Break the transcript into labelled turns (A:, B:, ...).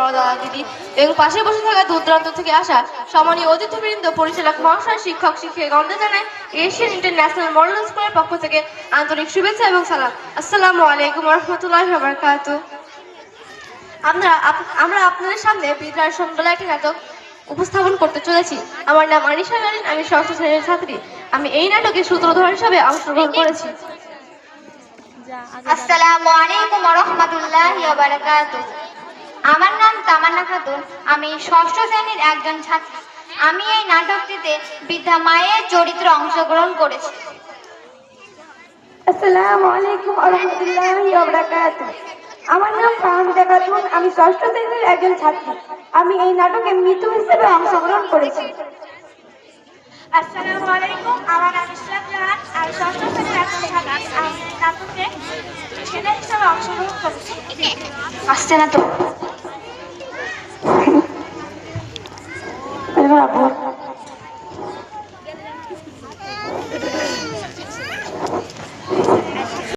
A: বড় দাদা দিদি এবং পাশে বসে থাকা দূর দূরান্ত থেকে আসা সম্মানীয় অতিথিবৃন্দ, পরিচালক মহাশয়, শিক্ষক শিক্ষিকাগণকে জানাই এশিয়ান ইন্টারন্যাশনাল মডেল স্কুলের পক্ষ থেকে আন্তরিক শুভেচ্ছা এবং সালাম। আসসালামু আলাইকুম ওয়া রাহমাতুল্লাহি ওয়া বারাকাতুহু। আমরা আপনাদের সামনে বিদ্রার বলে একটি নাটক উপস্থাপন করতে চলেছি। আমার নাম আনিশা গালিন, আমি ষষ্ঠ শ্রেণীর ছাত্রী। আমি এই নাটকে সূত্রধর হিসাবে অংশগ্রহণ করেছি।
B: আসসালামু আলাইকুম ওয়া রাহমাতুল্লাহি ওয়া বারাকাতুহু। আমার নাম তামান্না খাতুন, আমি ষষ্ঠ শ্রেণীর একজন ছাত্রী। আমি এই নাটকটিতে বৃদ্ধা মায়ের চরিত্রে অংশগ্রহণ করেছি।
C: আসসালামু আলাইকুম ওয়া রাহমাতুল্লাহি ওয়া বারাকাতুহু। আমার নাম ফাহমিদা খাতুন, আমি ষষ্ঠ শ্রেণীর একজন ছাত্রী। আমি এই নাটকে মৃত্যু হিসেবে অংশগ্রহণ করেছি।
D: আসসালামু আলাইকুম, আমার নাম ইসলাম জাহান, আমি ষষ্ঠ শ্রেণীর একজন ছাত্রী। আমি এই নাটকে ছেলে হিসেবে অংশগ্রহণ করেছি।
B: আসছে না তো।